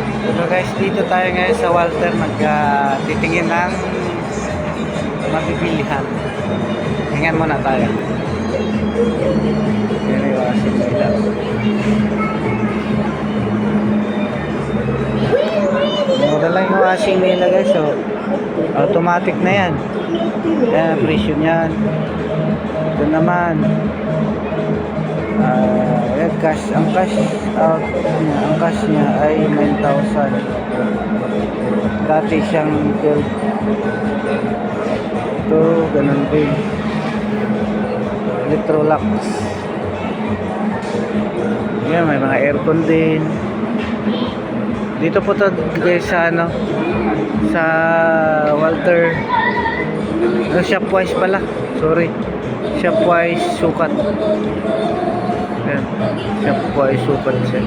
Hello guys, dito tayo ngayon sa Walter titingin ng mabibilihan. Tingnan muna tayo. Iniwasin nila. Mura lang yung washing nila guys, so automatic na yan. Yan ang presyo niyan. Ito naman cash, ang cash out niya, ang cash niya ay 9,000. Dati siyang 12. Ito ganun din. Electrolux. Yan, may mga aircon din. Dito po to guys sa sa Walter, Shopwise pala, sorry, Shopwise sukat. Yan, Shopwise sukat siya.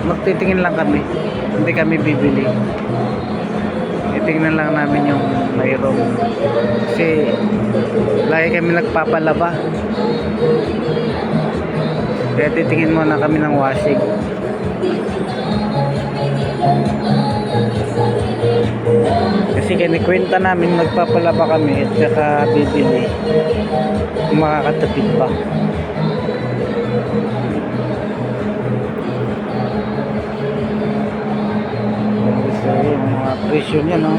Magtitingin lang kami, hindi kami bibili. Titingnan lang namin yung mayroong, kasi lagi kami nagpapalaba, kaya titingin muna kami ng washing. Kasi kinikwenta namin magpapalaba kami at saka bibili, makakatipid pa. So yung mga presyo niya, no,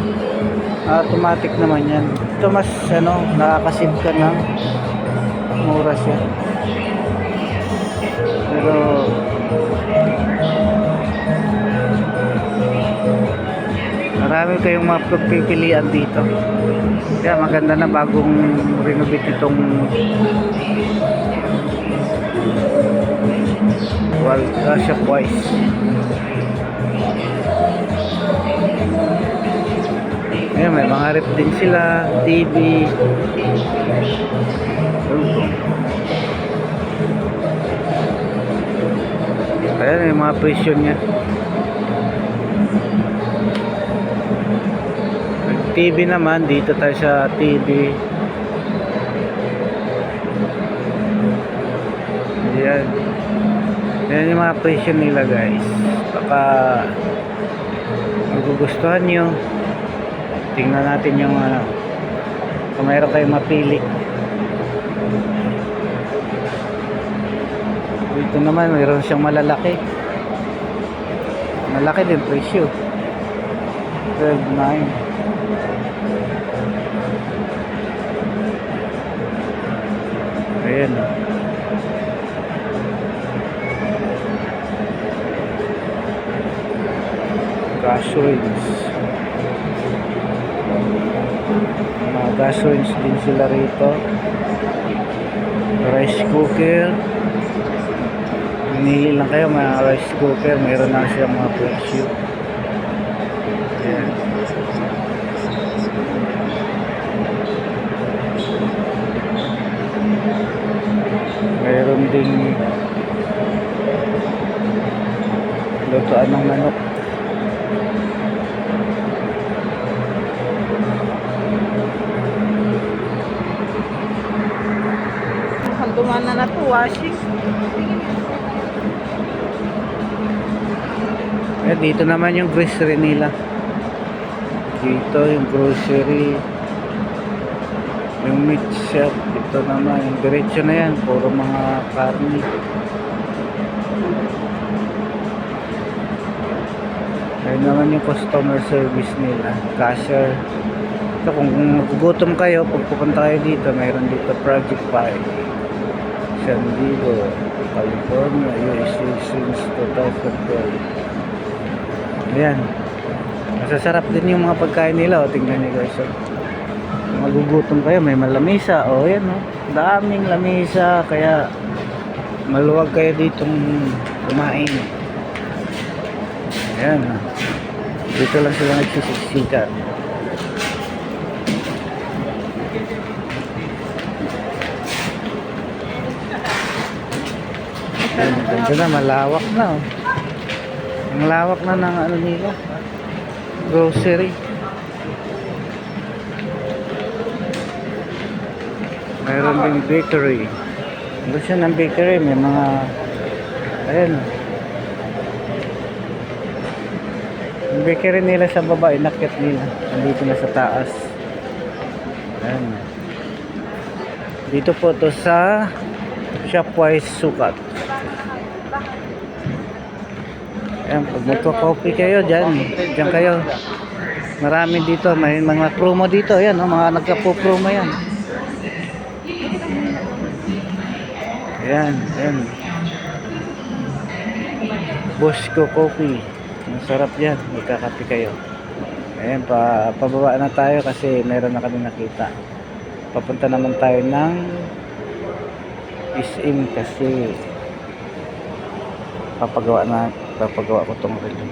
automatic naman yan. Ito mas nakakasave ka na, mura siya. Pero marami kayong mapagpipilian dito. Kaya maganda na bagong renovate itong Shopwise. Ayan, may mga rep din sila, TV. Ayan yung mga presyo niya. TV naman, dito tayo sa TV. Ayan. Ayan yung mga presyo nila guys. Baka magugustuhan nyo. Tingnan natin yung kung mayroon kayong mapili. Dito naman mayroon siyang malalaki. Malaki din presyo. 12,900. Ayan. Gasolines. Mga gasolines din sila rito. Rice cooker. Pinili lang kayo mga rice cooker. Mayroon na siya mga presyo. Ayan. Mayroon ding lutoan ng manok. Duman na to washing. Dito naman yung grocery nila. Dito yung grocery, yung meat shop. Dito naman yung diretso na yan, puro mga karne. Ayun naman yung customer service nila, cashier. Ito, kung magugutom kayo, pag pupunta kayo dito, mayroon dito Project 5, San Diego, California, USA since 2012. Ayan, masasarap din yung mga pagkain nila. Tingnan nyo guys, kung magugutom kayo, may malamisa. Yan, daming lamisa, kaya maluwag kayo ditong kumain. Ayan, dito lang sila nagsisiksikan. Ganda na, malawak na. Ang lawak na ng nila, grocery. Mayroon ding bakery. Gusto ng bakery, may mga Ayan. Yung bakery nila sa baba, inakyat nila. Nandito na sa taas. Ayan. Dito po to sa Shopwise Sukat. Ayan, pag magko-coffee kayo dyan kayo. Marami dito, may mga promo dito. Ayan, oh, mga nagka-promo yan. Ayan, ayan. Bosco Coffee. Masarap yan, magkakape kayo. Ayan, pababa na tayo kasi meron na kami nakita. Papunta naman tayo ng SM kasi papagawa ko tong relo.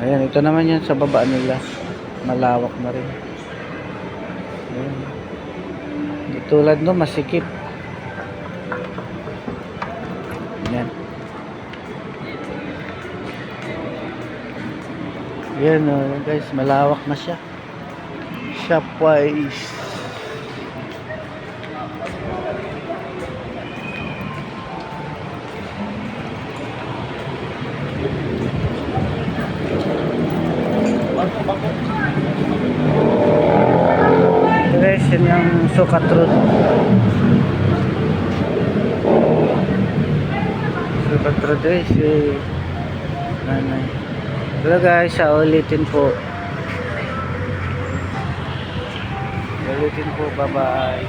Ayan, ito naman yan sa baba nila. Malawak na rin. Ayan. Di tulad no, masikip. Ayan. Ayan guys, malawak na siya. Shopwise. Guys, yun yung Sukat Road. Sukat Road guys, nanay. Hello guys, ulitin po. Ulitin po, bye bye.